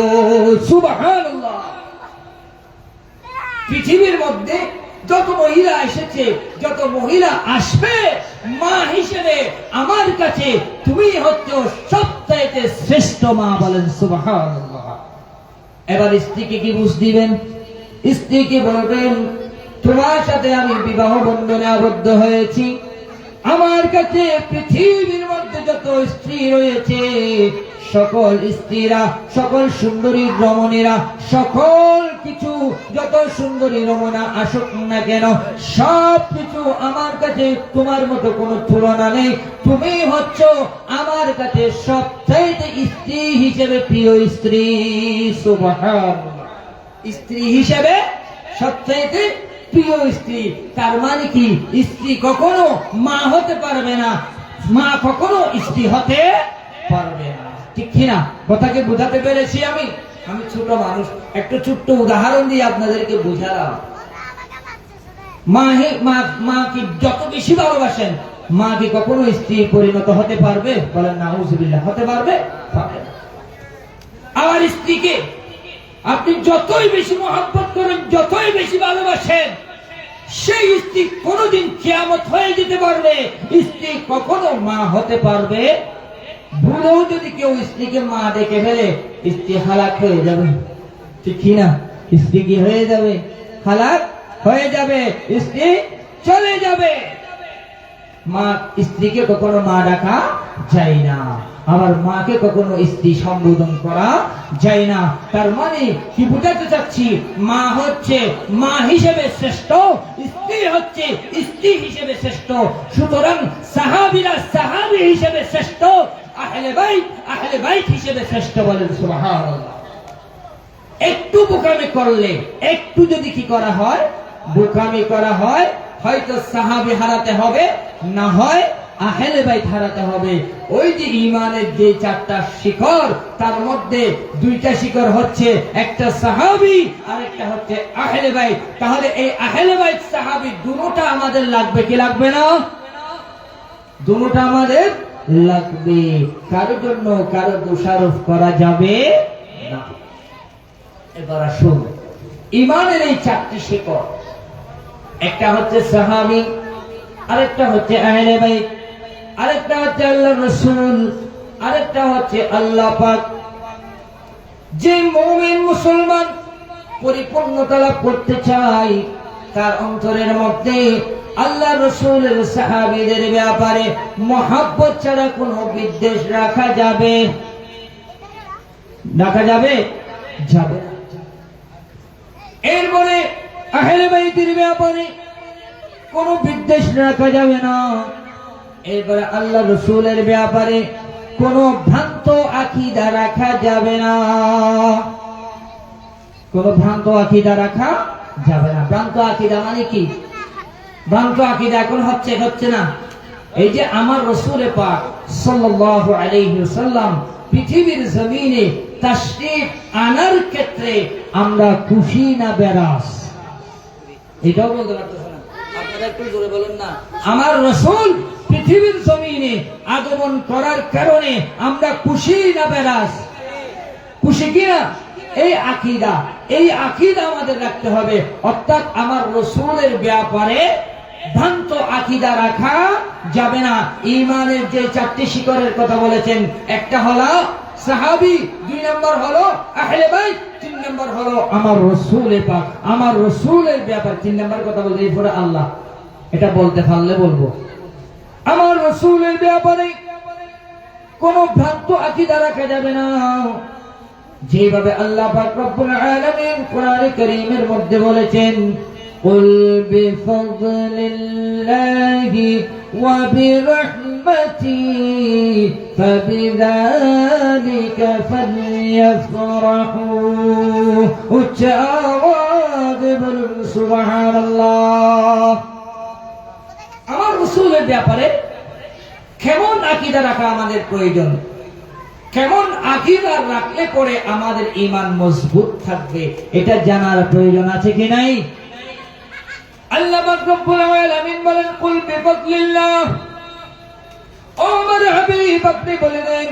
সুবহানাল্লাহ। পৃথিবীর মধ্যে যত মহিলা এসেছে, যত মহিলা আসবে, মা হিসেবে আমার কাছে তুমি হচ্ছ সবচাইতে শ্রেষ্ঠ মা। বলেন সুবহানাল্লাহ। এবার স্ত্রীকে কি বুঝ দিবেন? স্ত্রীকে বলবেন, তোমার সাথে আমি বিবাহ বন্ধনে আবদ্ধ হয়েছি, আমার কাছে পৃথিবীর মধ্যে যত স্ত্রী রয়েছে, সকল স্ত্রীরা, সকল সুন্দরী রমণীরা, সকল কিছু যত সুন্দরী রমণা আসুক না কেন, সব কিছু আমার কাছে তোমার মতো কোনো তুলনা নেই। তুমি হচ্ছ আমার কাছে সবচাইতে স্ত্রী হিসেবে প্রিয় স্ত্রী। সুবহানাল্লাহ। স্ত্রী হিসেবে সবচাইতে প্রিয় স্ত্রী। তার মানে কি? স্ত্রী কখনো মা হতে পারবে না, মা কখনো স্ত্রী হতে পারবে না, ঠিক কিনা? কথাকে বোঝাতে পেরেছি? আমি ছোট মানুষ, একটু ছোট্ট উদাহরণ দিয়ে আপনাদেরকে বোঝালাম। মা কি যত বেশি ভালোবাসেন, মা কি কখনো স্ত্রী পরিণত হতে পারবে? বলেন নাউজুবিল্লাহ। হতে পারবে? পারবে না। আমার স্ত্রীকে আপনি যতই বেশি মহব্বত করেন, যতই বেশি ভালোবাসেন, সেই স্ত্রী কোনদিন কিয়ামত হয়ে যেতে পারবে, স্ত্রী কখনো মা হতে পারবে। ভুলেও যদি কেউ স্ত্রীকে মা ডেকে ফেলে, স্ত্রী হালাক হয়ে যাবে, ঠিক কিনা? স্ত্রী কি হয়ে যাবে? হালাক হয়ে যাবে, স্ত্রী চলে যাবে। মা স্ত্রীকে কখনো মা ডাকা যায় না, আবার মাকে কখনো স্ত্রী সম্বোধন করা যায় না। তার মানে কি বুঝাতে চাচ্ছি? মা হচ্ছে মা হিসেবে শ্রেষ্ঠ, স্ত্রী হচ্ছে স্ত্রী হিসেবে শ্রেষ্ঠ। সুতরাং সাহাবীরা সাহাবী হিসেবে শ্রেষ্ঠ, আহলে বাইত হিসেবে শ্রেষ্ঠ। বলেন সুবহানাল্লাহ। একটু বোকামি করলে, একটু যদি কি করা হয়, বোকামি করা হয়, হয়তো সাহাবী হারাতে হবে, না হয় আহলে বাইত হারাতে হবে। ওই যে ঈমানের যে চারটা শিখর, তার মধ্যে দুইটা শিখর হচ্ছে একটা সাহাবী আর একটা হচ্ছে আহলে বাইত। তাহলে এই আহলে বাইত সাহাবী দুটোটা আমাদের লাগবে কি লাগবে না? দুটোটা আমাদের লাগবে। কারো জন্য কারো দোষারোপ করা যাবে না। এবার আসুন, ঈমানের এই চারটি শিকড়, একটা হচ্ছে সাহাবী, আরেকটা হচ্ছে আহলে বাইত, আরেকটা হচ্ছে আল্লাহর রাসূল, আরেকটা হচ্ছে আল্লাহ পাক। যে মুমিন মুসলমান পরিপূর্ণতা লাভ করতে চায়, তার অন্তরের মধ্যে আল্লাহ রাসূলের সাহাবীদের ব্যাপারে মহব্বত ছাড়া কোনো বিদ্বেষ রাখা যাবে? যাবে না। এরপরে আহলে বাইতের ব্যাপারে কোনো বিদ্বেষ রাখা যাবে না। এরপরে আল্লাহ রাসূলের ব্যাপারে কোনো ভ্রান্ত আকীদা রাখা যাবে না। কোনো ভ্রান্ত আকীদা রাখা যাবে না। ভ্রান্ত আকীদা মানে কি? ভ্রান্ত আকীদা এখন হচ্ছে না। এই যে আমার রাসূল পাক সাল্লাল্লাহু আলাইহি ওয়াসাল্লাম পৃথিবীর জমিনে তাশরীফ আনার ক্ষেত্রে আমরা খুশি না বেরাস? এটাও বলতে পারতেছেন না, আপনারা একটু জোরে বলেন না। আমার রাসূল পৃথিবীর জমিনে আগমন করার কারণে আমরা খুশি না বেরাস? খুশি কিনা? এই আকীদা আমাদের রাখতে হবে। অর্থাৎ আমার রাসূলের ব্যাপারে ভ্রান্ত আকীদা রাখা যাবে না। ঈমানের যে চারটি শিকড়ের কথা বলেছেন, একটা হলো সাহাবী, 2 নম্বর হলো আহলে বাইত, 3 নম্বর হলো আমার রাসূল পাক। আমার রাসূলের ব্যাপারে 3 নম্বর কথা বলতে এরপরে আল্লাহ, এটা বলতে পারলে বলবো। আমার রাসূলের ব্যাপারে কোনো ভ্রান্ত আকীদা রাখা যাবে না। যেভাবে আল্লাহ পাক রব্বুল আলামিন কোরআনে কারীমের মধ্যে বলেছেন, কুল বিফাদলিল্লাহি ওয়া বিরহমাতিহি ফাবিযালিকা ফালইফরাহু। উচ্চ আওয়াজে বলুন সুবহানাল্লাহ। আমার রাসূলের ব্যাপারে কেমন আকীদা রাখা আমাদের প্রয়োজন, কেমন আকীদা রাখলে পরে আমাদের ঈমান মজবুত থাকবে, এটা জানার প্রয়োজন আছে কি নাই? আল্লাহ পাক রব্বুল আলামিন বলেন, কুল বিফাদলিল্লাহ, ও আমার হাবিব আপনি বলে দেন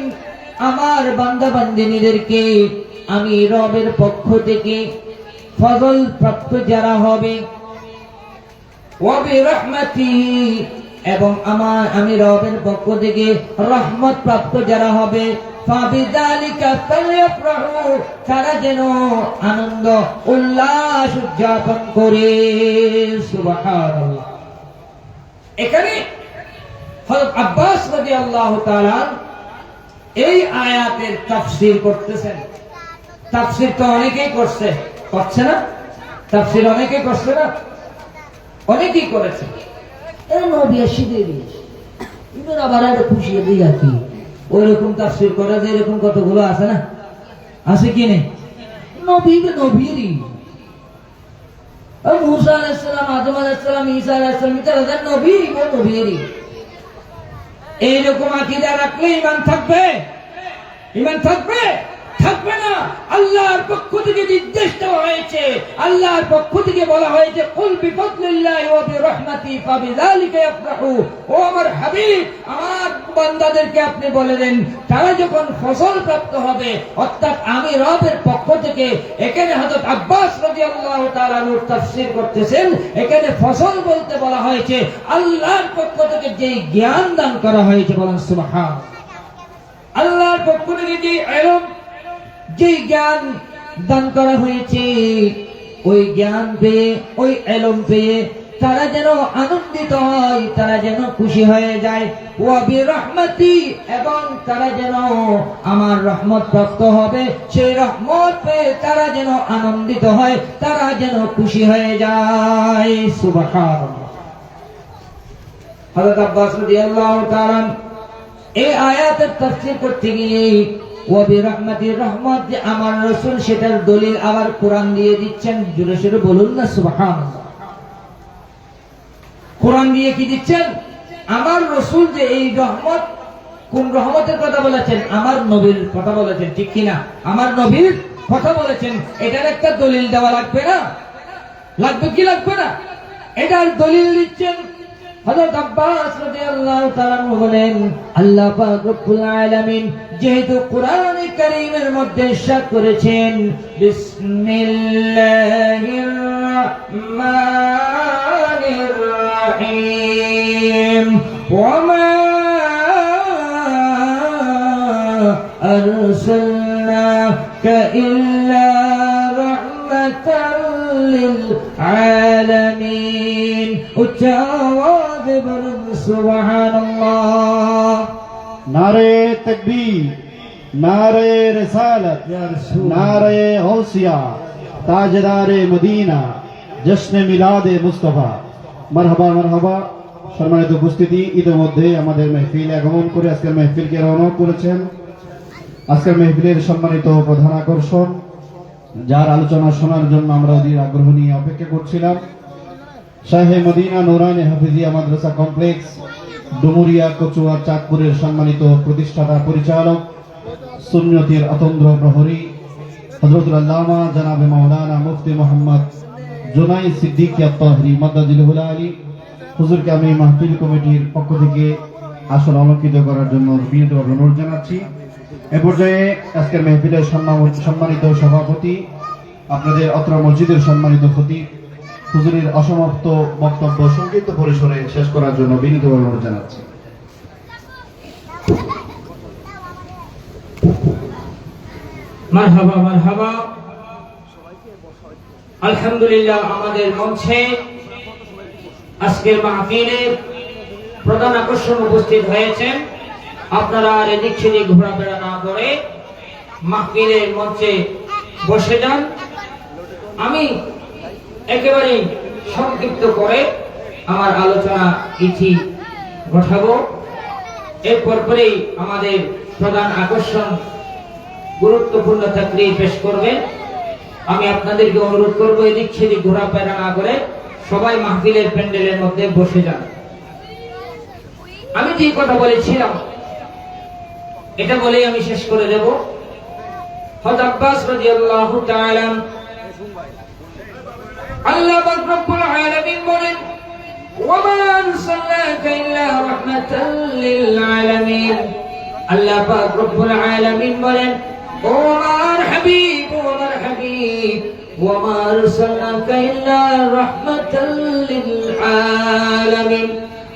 আমার বান্দা বান্দিনীদেরকে আমি রবের পক্ষ থেকে ফজল প্রাপ্ত যারা হবে, ওয়া বিরহমাতিহি, এবং আমি রবের পক্ষ থেকে রহমত প্রাপ্ত যারা হবে, ফাবিযালিকা ফালইফরাহু, তারা যেন আনন্দ উল্লাস উদযাপন করে। সুবহানাল্লাহ। এখানে হযরত আব্বাস রাদিয়াল্লাহু তাআলা এই আয়াতের তাফসীর করতেছেন। তাফসীর তো অনেকেই করছে না? তাফসীর অনেকেই করছে না? অনেকেই করেছে। এই নবী এসে দিয়েছে, এবার আবার একটা খুশি দিয়ে কি ওইরকম তাফসীর করা যায়, এরকম কতগুলো আছে না? আছে কি নেই? নবীরই মুসা আলাইহিস সালাম, আদম আলাইহিস সালাম, ঈসা আলাইহিস সালাম, তারা নবীরই। এইরকম আকীদা রাখলে ঈমান থাকবে? ঈমান থাকবে না। আল্লাহর পক্ষ থেকে নির্দেশ দেওয়া হয়েছে, আল্লাহর পক্ষ থেকে বলা হয়েছে, কুল বিফাদলিল্লাহি ওয়া বিরহমাতিহি ফাবিযালিকা ইয়াফরাহু। ও আমার হাবিব, আমার বান্দাদেরকে আপনি বলে দেন তারা যখন ফসল প্রাপ্ত হবে, অর্থাৎ আমি রবের পক্ষ থেকে। এখানে হযরত আব্বাস রাদিয়াল্লাহু তাআলা তাফসীর করতেছেন, এখানে ফসল বলতে বলা হয়েছে আল্লাহর পক্ষ থেকে যে জ্ঞান দান করা হয়েছে। বলেন সুবহানাল্লাহ। আল্লাহর পক্ষ থেকে যে ইলম, যে জ্ঞান দান করা হয়েছে, ওই জ্ঞান পেয়ে, ওই ইলম পেয়ে তারা যেন আনন্দিত হয়, তারা যেন খুশি হয়ে যায়। ওয়া বিরহমাতি, এবং তারা যেন আমার রহমত প্রাপ্ত হবে, সেই রহমত পেয়ে তারা যেন আনন্দিত হয়, তারা যেন খুশি হয়ে যায়। সুবহানাল্লাহ। হযরত আব্বাস রাদিয়াল্লাহু তাআলা এই আয়াতের তাফসীর করতে গিয়ে ওয়া বিরহমাতি, রহমত যে আমার রাসূল, সেটার দলিল আবার কোরআন দিয়ে দিচ্ছেন। জোরে সোরে বলুন না সুবহানাল্লাহ। কোরআন দিয়ে কি দিচ্ছেন? আমার রসুল যে এই রহমত, কোন রহমতের কথা বলেছেন? আমার নবীর কথা বলেছেন, ঠিক কিনা? আমার নবীর কথা বলেছেন, এটার একটা দলিল দেওয়া লাগবে না? লাগবে কি লাগবে না? এটার দলিল দিচ্ছেন হযরত আব্বাস রাদিয়াল্লাহু তাআলা বলেন, আল্লাহ পাক রব্বুল আলামিন যেহেতু কোরআনে কারীমের মধ্যে ইরশাদ করেছেন, বিসমিল্লাহির রাহমানির রাহিম, ওয়া মা আরসালনাকা ইল্লা রাহমাতাল লিল আলামিন। উচ্চাওয়াজ বলুন সুবহানাল্লাহ। नारे तकबीर, नारे रिसालत, नारे गौसिया, ताजदारे मदीना, जश्न मिलादे मुस्तफा। मरहबा मरहबा। সম্মানিত উপস্থিতি, ইতিমধ্যে আমাদের মেহফিল আগমন করে আজকের মেহফিলকে রওনা করেছেন। আজকের মেহফিলের সম্মানিত প্রধান আকর্ষণ, যার আলোচনা শোনার জন্য আমরা অধীর আগ্রহ নিয়ে অপেক্ষা করছিলাম, শাহে মদিনা নুরানি হাফিজিয়া মাদ্রাসা কমপ্লেক্স, ডুমুরিয়া, কচুয়া, চাঁদপুরের সম্মানিত প্রতিষ্ঠাতা পরিচালক, সুন্নতির অতন্দ্র প্রহরী হযরতুল আল্লামা জনাবে মাওলানা মুফতি মোহাম্মদ জুনাইদ সিদ্দিকী আত-তাহরি মাদাজিলুল আলী হুজুরকে আমি মাহফিল কমিটির পক্ষ থেকে আসন অলঙ্কৃত করার জন্য বিনীতভাবে অনুরোধ জানাচ্ছি। এ পর্যায়ে আজকের মেহফিলের সম্মানিত সভাপতি, আপনাদের অত্র মসজিদের সম্মানিত খতিব হুজুরের অসমাপ্ত বক্তব্য সংক্ষিপ্ত পরিসরে শেষ করার জন্য বিনীতভাবে অনুরোধ জানাচ্ছি। মারহাবা মারহাবা। আলহামদুলিল্লাহ, আমাদের মঞ্চে আজকের মাহফিলের প্রধান আকর্ষণ উপস্থিত হয়েছেন। আপনারা আর এদিক সেদিক ঘোরাফেরা না করে মাহফিলের মঞ্চে বসে যান। আমি একেবারে সংক্ষিপ্ত করে আমার আলোচনা ইতি ঘটাবো। এরপর পরেই আমাদের প্রধান আকর্ষণ গুরুত্বপূর্ণ তাকরীর পেশ করবেন। আমি আপনাদেরকে অনুরোধ করবো এদিক সেদিক ঘোরাফেরা না করে সবাই মাহফিলের প্যান্ডেলের মধ্যে বসে যান। আমি যে কথা বলেছিলাম এটা বলেই আমি শেষ করে দেব। হযরত আব্বাস রাদিয়াল্লাহু তাআলা, আল্লাহ পাক রব্বুল আলামিন বলেন, ওয়া মা আরসালনাকা ইল্লা রাহমাতাল লিল আলামিন। আল্লাহ পাক রব্বুল আলামিন বলেন, ও আমার হাবিব, ও আমার হাবিব, ওয়া মা আরসালনাকা ইল্লা রাহমাতাল লিল আলামিন।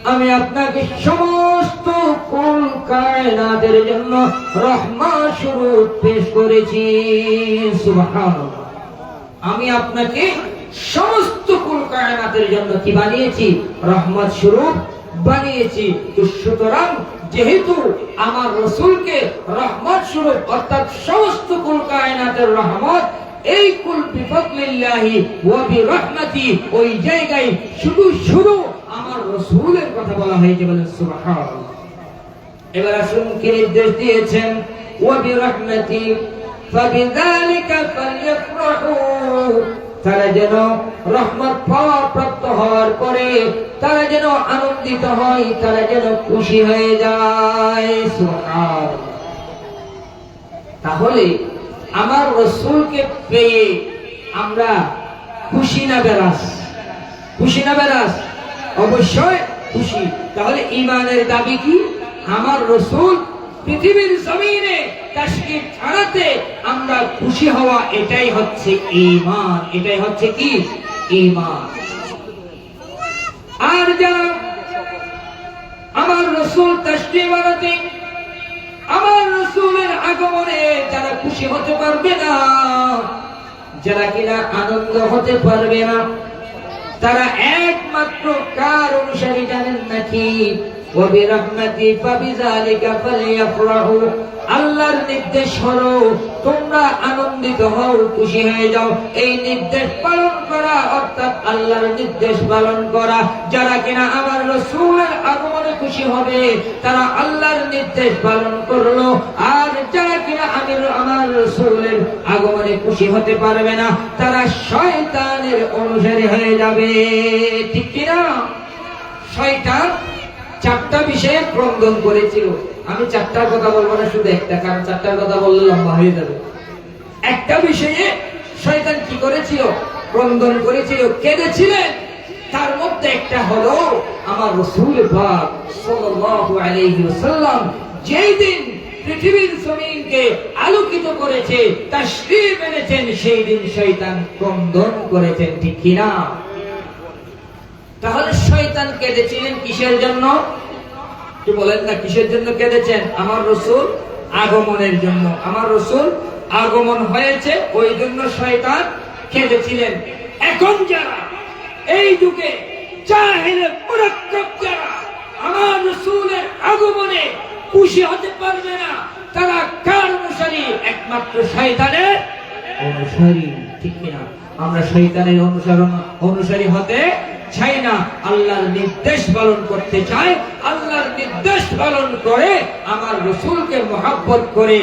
আমি আপনাকে সমস্ত কুল কায়নাতের জন্য রহমত স্বরূপ পেশ করেছি। সুবহানাল্লাহ। আমি আপনাকে সমস্ত কুল কায়নাতের জন্য কি বানিয়েছি? রহমত স্বরূপ বানিয়েছি। তো সুতরাং যেহেতু আমার রাসূলকে রহমত স্বরূপ অর্থাৎ সমস্ত কুল কায়নাতের রহমত, এই কুল বিফদলিল্লাহি ওয়া বিরহমাতি, ওই জায়গায় শুধু শুধু আমার রাসূলের কথা বলা হয়েছে, বলেন সুবহানাল্লাহ। এবার আসুন কি নির্দেশ দিয়েছেন? ওয়া বিরহমাতি ফাবিযালিকা ফালইফরাহু। তারা যেন রহমত পাওয়া প্রাপ্ত হওয়ার পরে তারা যেন আনন্দিত হয়, তারা যেন খুশি হয়ে যায়। সুবহানাল্লাহ। তাহলে আমার রাসূলকে পেয়ে আমরা খুশি না বেরাস? খুশি না বেরাস? অবশ্যই খুশি। তাহলে ঈমানের দাবি কি? আমার রাসূল পৃথিবীর জমিনে তাশরীফ ছাড়াতে আমরা খুশি হওয়া, এটাই হচ্ছে ঈমান। এটাই হচ্ছে কি? ঈমান। আর যারা আমার রাসূল তাশরীফ আনাতে, আমার রাসূলের আগমনে যারা খুশি হতে পারবে না, যারা কিনা আনন্দ হতে পারবে না, তারা একমাত্র কার অনুসারী জানেন নাকি? ওয়া বিরহমাতি ফাবিযালিকা ফালইফরাহু। আল্লাহর নির্দেশ হলো তোমরা আনন্দিত হও, খুশি হয়ে যাও। এই নির্দেশ পালন করা অর্থাৎ আল্লাহর নির্দেশ পালন করা। যারা কিনা আমার রাসূলের আগমনে খুশি হবে তারা আল্লাহর নির্দেশ পালন করলো। আর যারা কিনা আমার রাসূলের আগমনে খুশি হতে পারবে না তারা শয়তানের অনুসারী হয়ে যাবে। ঠিক কিনা? শয়তান চারটা বিষয়ে ক্রন্দন করেছিল। আমি চারটার কথা বলবো না, শুধু একটা, কারণ চারটার কথা বললে লম্বা হয়ে যাবে। একটা বিষয়ে শয়তান কি করেছিল? ক্রন্দন করেছিল, কেঁদেছিলেন। তার মধ্যে একটা হলো আমার রাসূল পাক সাল্লাল্লাহু আলাইহি ওয়াসাল্লাম যেই দিন পৃথিবীর জমিনকে আলোকিত করেছে, তাশরীফ এনেছেন, সেই দিন শয়তান ক্রন্দন করেছেন, ঠিক কিনা? তাহলে শয়তান কেঁদেছিলেন কিসের জন্য? কি বলেন না, কিসের জন্য কেঁদেছেন? আমার রাসূল আগমনের জন্য। আমার রাসূল আগমন হয়েছে, ওই জন্য শয়তান কেঁদেছিলেন। এখন যারা এই যুগে জাহেলে মুরাক্কাব, যারা আমার রাসূলের আগমনে খুশি হতে পারবে না, তারা কার অনুসারী? একমাত্র শয়তানের অনুসারী, ঠিক কিনা? আমরা শয়তানের অনুসারী হতে চাই না, আল্লাহর নির্দেশ পালন করতে চাই। আল্লাহর নির্দেশ পালন করে আমার রাসূলকে মহব্বত করে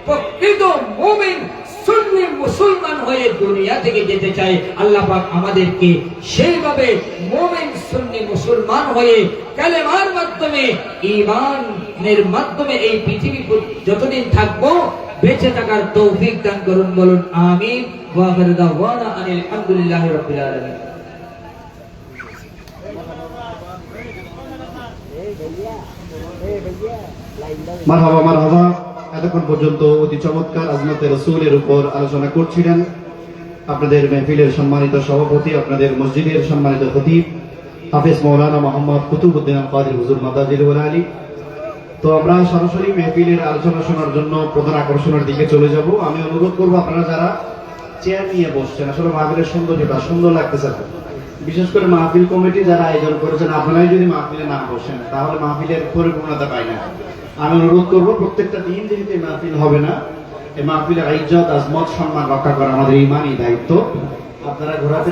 প্রকৃত মুমিন সুন্নি মুসলমান হয়ে দুনিয়া থেকে যেতে চাই। আল্লাহ পাক আমাদেরকে সেইভাবে মুমিন সুন্নি মুসলমান হয়ে কালেমার মাধ্যমে, ঈমানের মাধ্যমে এই পৃথিবী যতদিন থাকবো বেঁচে থাকার তৌফিক দান করুন। বলুন আমিন। ওয়া আখিরু দাওয়ানা আনিল হামদুলিল্লাহি রাব্বিল আলামিন। মারহাবা মারহাবা। এতক্ষণ পর্যন্ত অতি চমৎকার আজমতে রাসূলের উপর আলোচনা করছিলেন আপনাদের মেহফিলের সম্মানিত সভাপতি, আপনাদের মসজিদের সম্মানিত খতিব হাফেজ মাওলানা মোহাম্মদ কুতুবউদ্দিন আল কাদের হুজুর মাদাজিল ওয়াল আলী। তো আমরা সরাসরি মেহফিলের আলোচনা শোনার জন্য প্রধান আকর্ষণের দিকে চলে যাব। আমি অনুরোধ করবো আপনারা যারা চেয়ার নিয়ে বসছেন, আসলে মাহফিলের সৌন্দর্যটা সুন্দর লাগতেছে না, বিশেষ করে মাহফিল কমিটি যারা আয়োজন করেছেন, আপনারাই যদি মাহফিলে না বসেন তাহলে মাহফিলের পরিপূর্ণতা পায় না। আমি অনুরোধ করবো প্রত্যেকটা দিন যেহেতু মাহফিল হবে না, এই মাহফিলের ইজ্জত আজমত সম্মান রক্ষা করা আমাদের ইমানি দায়িত্ব। আপনারা ঘোরাতে